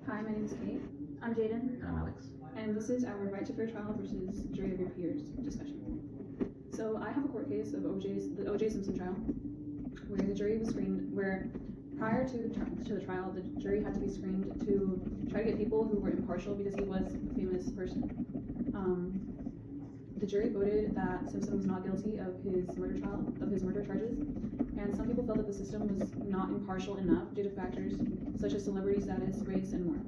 Hi, my name is Kate. I'm Jaden. And I'm Alex. And this is our right to fair trial versus jury of your peers discussion. So I have a court case of the O.J. Simpson trial, where the jury was screened, where prior to the trial, the jury had to be screened to try to get people who were impartial because he was a famous person. The jury voted that Simpson was not guilty of his murder charges, and some people felt that the system was not impartial enough due to factors such as celebrity status, race, and more.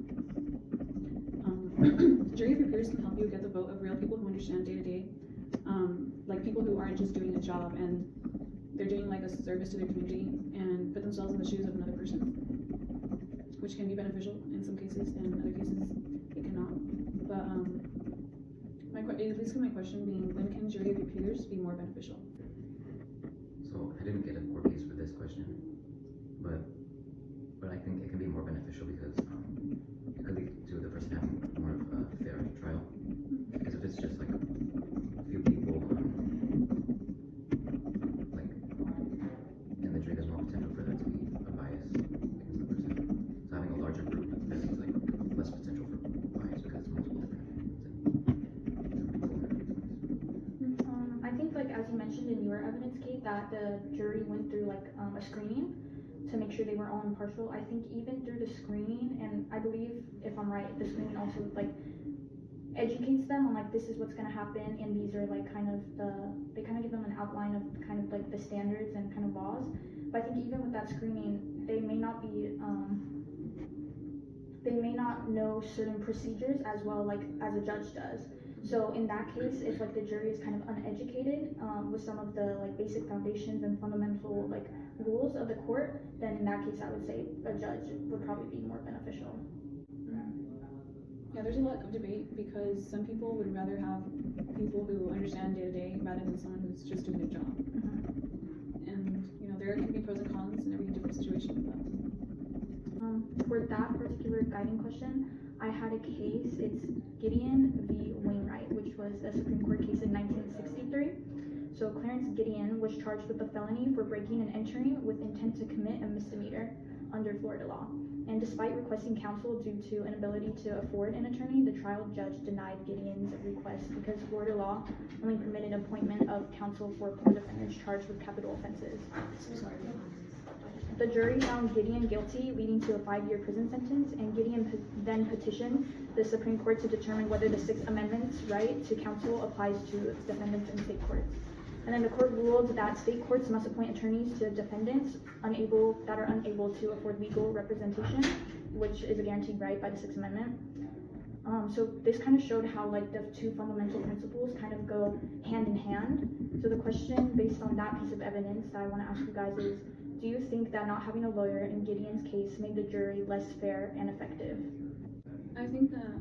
The jury of your peers can help you get the vote of real people who understand day to day, like people who aren't just doing a job and they're doing like a service to their community and put themselves in the shoes of another person, which can be beneficial in some cases, and in other cases it cannot. But my question being, when can jury of your peers be more beneficial? So I didn't get a court case for this question, but I think it can be more beneficial because it could lead to the person having more of a fair trial. Because if it's just like a few people, like in the jury, there's more potential for there to be a bias against the person. So having a larger group, there's like less potential for bias because it's multiple different opinions and I think, like as you mentioned in your evidence, Kate, that the jury went through like a screening to make sure they were all impartial. I think even through the screening, and I believe if I'm right, the screening also like educates them on like this is what's gonna happen, and these are like they kind of give them an outline of kind of like the standards and kind of laws. But I think even with that screening, they may not know certain procedures as well like as a judge does. So in that case, if like the jury is kind of uneducated with some of the like basic foundations and fundamental like rules of the court, then in that case I would say a judge would probably be more beneficial. Yeah, there's a lot of debate because some people would rather have people who understand day to day rather than someone who's just doing their job. And there can be pros and cons in every different situation. For that particular guiding question, I had a case. It's Gideon v. Wainwright, which was a Supreme Court case in 1963. So Clarence Gideon was charged with a felony for breaking and entering with intent to commit a misdemeanor under Florida law. And despite requesting counsel due to inability to afford an attorney, the trial judge denied Gideon's request because Florida law only permitted appointment of counsel for co-defendants charged with capital offenses. The jury found Gideon guilty, leading to a 5-year prison sentence, and Gideon then petitioned the Supreme Court to determine whether the Sixth Amendment's right to counsel applies to defendants in state courts. And then the court ruled that state courts must appoint attorneys to defendants that are unable to afford legal representation, which is a guaranteed right by the Sixth Amendment. So this kind of showed how like the two fundamental principles kind of go hand in hand. So the question based on that piece of evidence that I want to ask you guys is, do you think that not having a lawyer in Gideon's case made the jury less fair and effective? I think that,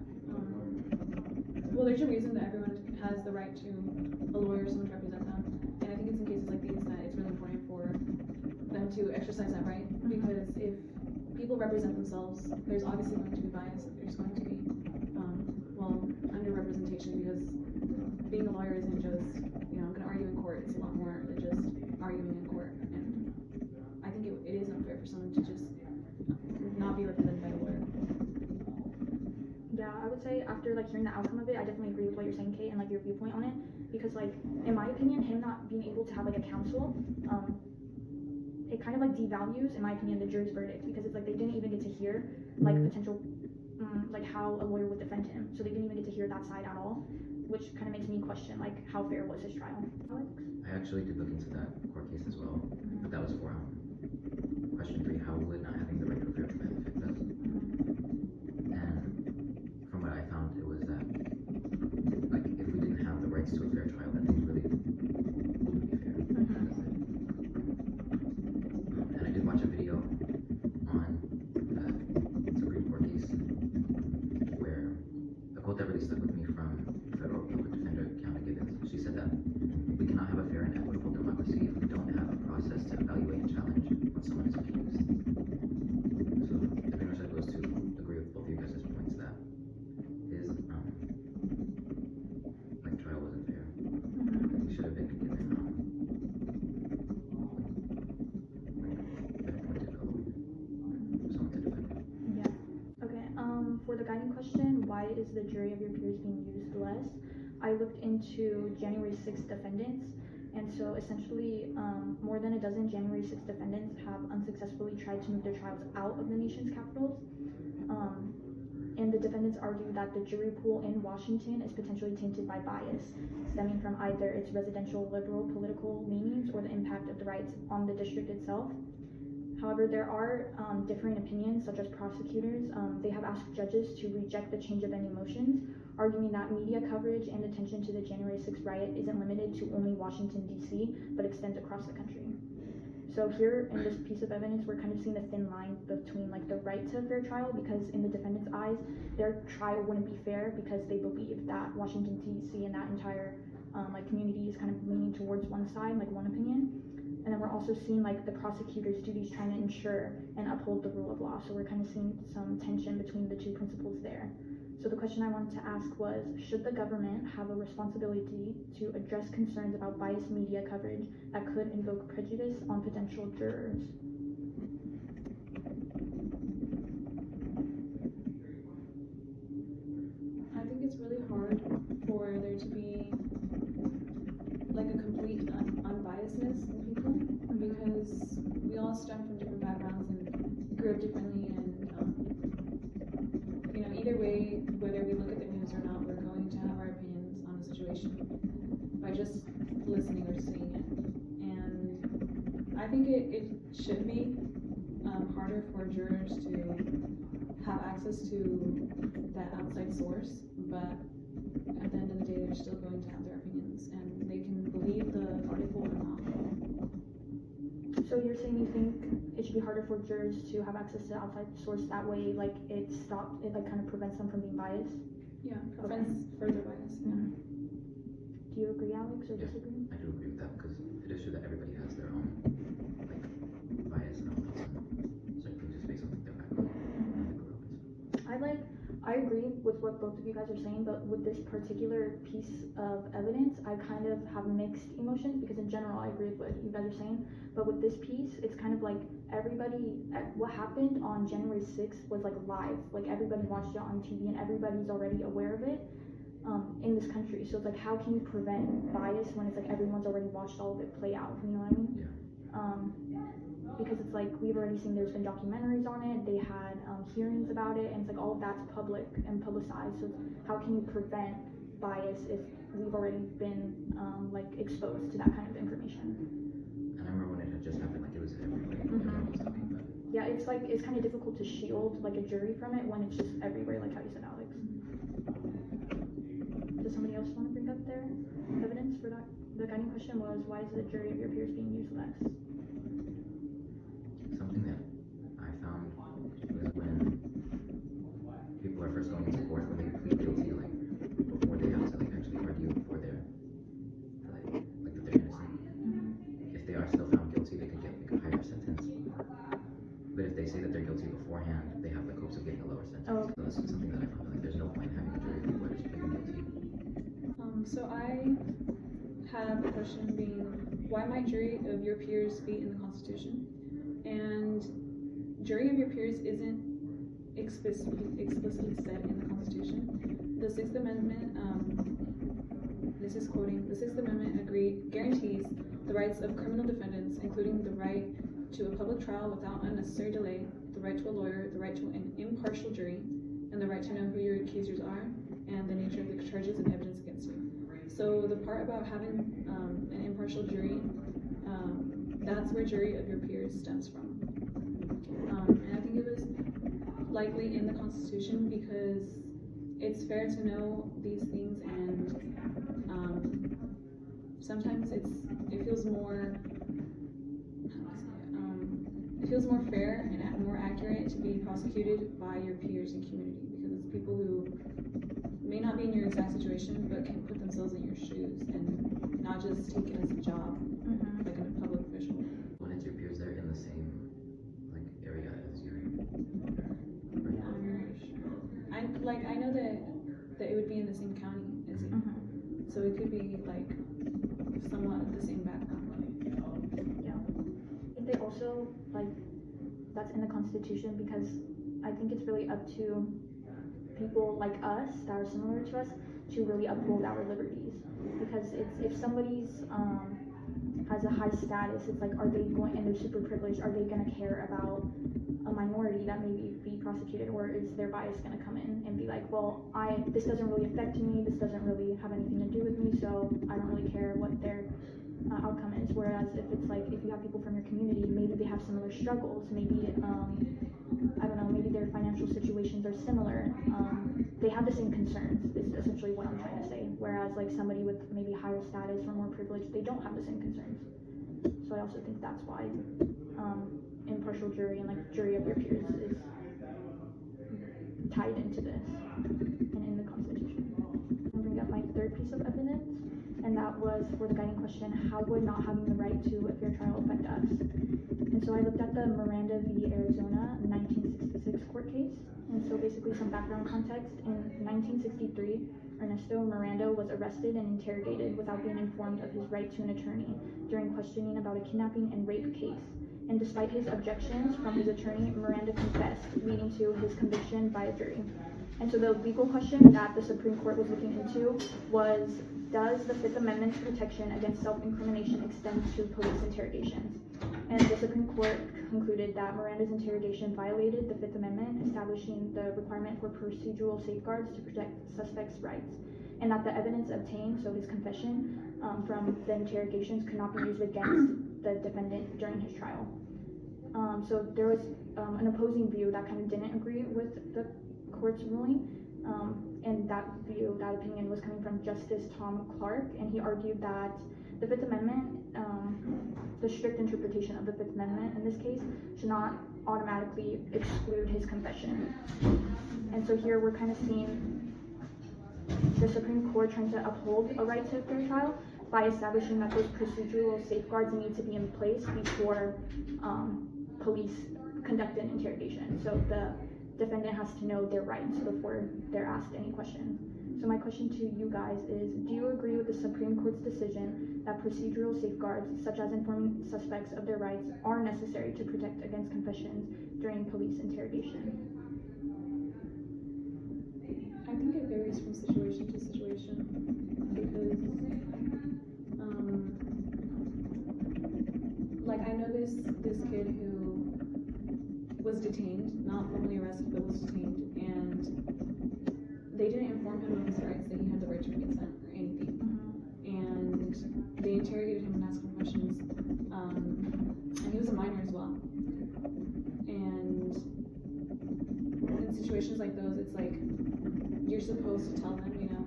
there's a reason that everyone has the right to a lawyer, someone to represent them. And I think it's in cases like these that it's really important for them to exercise that right. Because if people represent themselves, there's obviously going to be bias. There's going to be, underrepresentation, because being a lawyer isn't just, I'm going to argue in court. It's a lot more than just arguing in court. And I think it is unfair for someone to just not be represented by a lawyer. Yeah, I would say after like hearing the outcome of it, I definitely agree with what you're saying, Kate, and like your viewpoint on it. Because like in my opinion, him not being able to have like a counsel, it kind of like devalues, in my opinion, the jury's verdict, because it's like they didn't even get to hear like potential like how a lawyer would defend him. So they didn't even get to hear that side at all, which kind of makes me question like how fair was his trial. Alex? I actually did look into that court case as well, but that was for question 3, how would not having the right to a fair trial affect us? And from what I found, it was that like if we didn't have the rights to a fair trial, then things really wouldn't be fair. And I did watch a video on the Supreme Court case where a quote that really stuck with me from federal public defender Kiana Gibbons. She said that we cannot have a fair and equitable democracy if we don't have a process to evaluate and challenge when someone is accused. So guiding question, why is the jury of your peers being used less? I looked into January 6th defendants, and so essentially more than a dozen January 6th defendants have unsuccessfully tried to move their trials out of the nation's capitals. And the defendants argue that the jury pool in Washington is potentially tainted by bias, stemming from either its residential liberal political leanings or the impact of the riots on the district itself. However, there are differing opinions, such as prosecutors. They have asked judges to reject the change of any motions, arguing that media coverage and attention to the January 6th riot isn't limited to only Washington, D.C., but extends across the country. So here in this piece of evidence, we're kind of seeing a thin line between like the right to a fair trial, because in the defendant's eyes, their trial wouldn't be fair because they believe that Washington, D.C. and that entire like community is kind of leaning towards one side, like one opinion. And then we're also seeing like the prosecutor's duties trying to ensure and uphold the rule of law. So we're kind of seeing some tension between the two principles there. So the question I wanted to ask was, should the government have a responsibility to address concerns about biased media coverage that could invoke prejudice on potential jurors? I think it's really hard for there to be like a complete unbiasedness in people, because we all stem from different backgrounds and grew up differently, and you know, either way, whether we look at the news or not, we're going to have our opinions on the situation by just listening or seeing it. And I think it should be harder for jurors to have access to that outside source, but at the end of the day, they're still going to have their opinions, and they can believe the article or not. So you're saying you think it should be harder for jurors to have access to outside source, that way like it like kind of prevents them from being biased? Yeah, prevents further bias. Yeah. Do you agree, Alex, or Yeah, disagree? I do agree with that, because it is true that everybody has their own like bias and outlets and certain things just based on like, their background and their grew up and stuff. I agree with what both of you guys are saying, but with this particular piece of evidence, I kind of have mixed emotions, because in general I agree with what you guys are saying, but with this piece, it's kind of like what happened on January 6th was like live, like everybody watched it on TV and everybody's already aware of it in this country. So it's like, how can you prevent bias when it's like everyone's already watched all of it play out, you know what I mean? Yeah. Because it's like we've already seen there's been documentaries on it, they had hearings about it, and it's like all of that's public and publicized. So how can you prevent bias if we've already been like exposed to that kind of information? And I remember when it had just happened, like it was everywhere. Everyone was talking about it. Yeah, it's like it's kind of difficult to shield like a jury from it when it's just everywhere, like how you said, Alex. Does somebody else want to bring up their evidence for that? The guiding question was, why is the jury of your peers being used less? Something that I found was when people are first going into court, when they plead guilty, like before they have to like actually argue for their like that they're innocent. If they are still found guilty, they could get like a higher sentence. But if they say that they're guilty beforehand, they have like hopes of getting a lower sentence. Oh. So that's something that I found, like there's no point in having a jury of people that are just pleading guilty. So I have a question being, why might jury of your peers be in the Constitution? And jury of your peers isn't explicitly said in the Constitution. The Sixth Amendment, this is quoting, the Sixth Amendment guarantees the rights of criminal defendants, including the right to a public trial without unnecessary delay, the right to a lawyer, the right to an impartial jury, and the right to know who your accusers are, and the nature of the charges and evidence against you. So the part about having an impartial jury, that's where jury of your peers stems from. And I think it was likely in the Constitution because it's fair to know these things, and sometimes it feels more, it feels more fair and more accurate to be prosecuted by your peers and community, because it's people who may not be in your exact situation but can put themselves in your shoes and not just take it as a job, like a public official. When it's your peers, they're in the same like area as you. I know that it would be in the same county as you, so it could be like somewhat the same background. Yeah. I think they also like that's in the Constitution, because I think it's really up to people like us that are similar to us to really uphold our liberties. Because if somebody's has a high status, it's like, are they going, and they're super privileged, are they gonna care about a minority that maybe be prosecuted, or is their bias gonna come in and be like, well, this doesn't really affect me, this doesn't really have anything to do with me, so I don't really care what their outcome is. Whereas if it's like, if you have people from your community, maybe they have similar struggles, maybe I don't know, maybe their financial situations are similar, they have the same concerns, is essentially what I'm trying to say. Whereas like somebody with maybe higher status or more privilege, they don't have the same concerns. So I also think that's why impartial jury and like jury of your peers is tied into this and in the Constitution. I'm bring up my third piece of evidence, and that was for the guiding question, how would not having the right to a fair trial affect us? And so I looked at the Miranda v. Arizona 1966 court case. And so basically some background context, in 1963, Ernesto Miranda was arrested and interrogated without being informed of his right to an attorney during questioning about a kidnapping and rape case. And despite his objections from his attorney, Miranda confessed, leading to his conviction by a jury. And so the legal question that the Supreme Court was looking into was, does the Fifth Amendment's protection against self-incrimination extend to police interrogations? And the Supreme Court concluded that Miranda's interrogation violated the Fifth Amendment, establishing the requirement for procedural safeguards to protect suspects' rights, and that the evidence obtained, so his confession from the interrogations, could not be used against the defendant during his trial. So there was an opposing view that kind of didn't agree with the court's ruling, and that opinion was coming from Justice Tom Clark, and he argued that the Fifth Amendment, the strict interpretation of the Fifth Amendment in this case, should not automatically exclude his confession. And so here we're kind of seeing the Supreme Court trying to uphold a right to a fair trial by establishing that those procedural safeguards need to be in place before police conduct an interrogation. So the defendant has to know their rights before they're asked any questions. So my question to you guys is, do you agree with the Supreme Court's decision that procedural safeguards, such as informing suspects of their rights, are necessary to protect against confessions during police interrogation? I think it varies from situation to situation, because like I know this kid who was detained, not formally arrested, but was detained, and they didn't inform him of his rights, that he had the right to consent or anything. And they interrogated him and asked him questions, and he was a minor as well. And in situations like those, it's like, you're supposed to tell them, you know,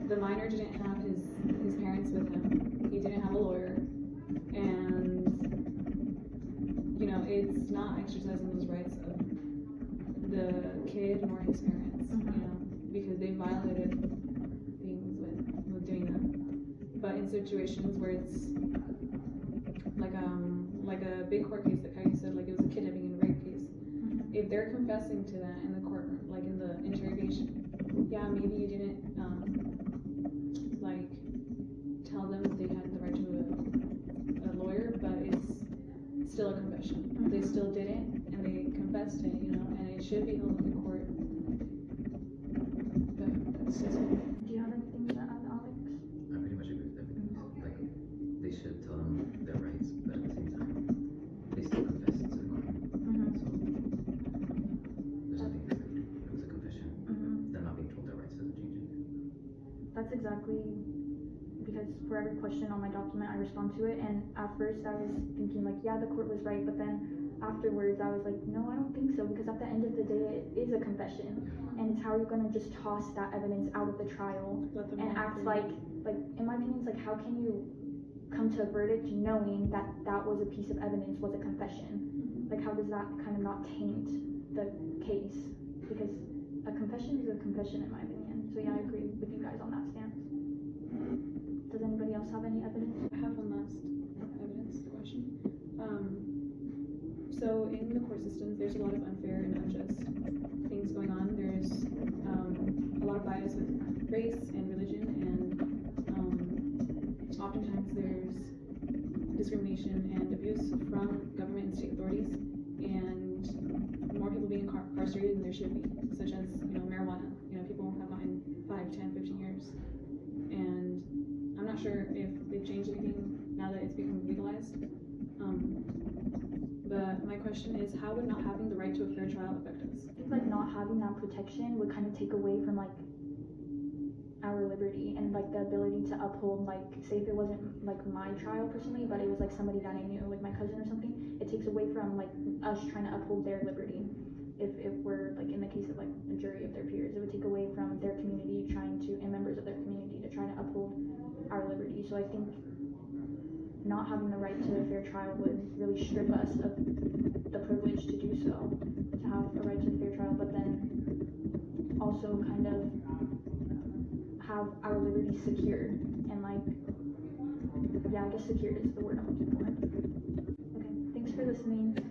the minor didn't have his parents with him, he didn't have a lawyer, and, you know, it's not exercising those rights of the kid nor his parents, you know, because they violated things with doing that. But in situations where it's like a big court case that Kylie said, like it was a kidnapping and rape case, if they're confessing to that in the courtroom, like in the interrogation, yeah, maybe you didn't like tell them that they had the right to a lawyer, but it's still a confession. They still did it and they confessed it, you know, and it should be held in the court. But that's just it. Do you have anything to add, Alex? I pretty much agree with everything. Like, they should tell them their rights, but at the same time, they still confess to the crime. So, there's nothing to exclude. It was a confession. Them not being told their rights doesn't change it. That's exactly, because for every question on my document, I respond to it, and at first I was thinking like, yeah, the court was right, but then afterwards I was like, no, I don't think so, because at the end of the day, it is a confession, and it's how are you going to just toss that evidence out of the trial and act like, in my opinion, it's like, how can you come to a verdict knowing that that was a piece of evidence, was a confession? Like, how does that kind of not taint the case? Because a confession is a confession, in my opinion. So yeah, I agree with you guys on that stance. Does anybody else have any evidence? I have one last evidence question. So in the court systems, there's a lot of unfair and unjust things going on. There's a lot of bias with race and religion, and oftentimes there's discrimination and abuse from government and state authorities, and more people being incarcerated than there should be, such as, you know, marijuana. question is, how would not having the right to a fair trial affect us? I think like not having that protection would kind of take away from like our liberty and like the ability to uphold, like say if it wasn't like my trial personally, but it was like somebody that I knew, like my cousin or something, it takes away from like us trying to uphold their liberty. If we're like in the case of like a jury of their peers, it would take away from their community trying to, and members of their community to try to uphold our liberty. So I think not having the right to a fair trial would really strip us of the privilege to do so, to have a right to a fair trial, but then also kind of have our liberty secured and like, yeah, I guess secured is the word I'm looking for. Okay, thanks for listening.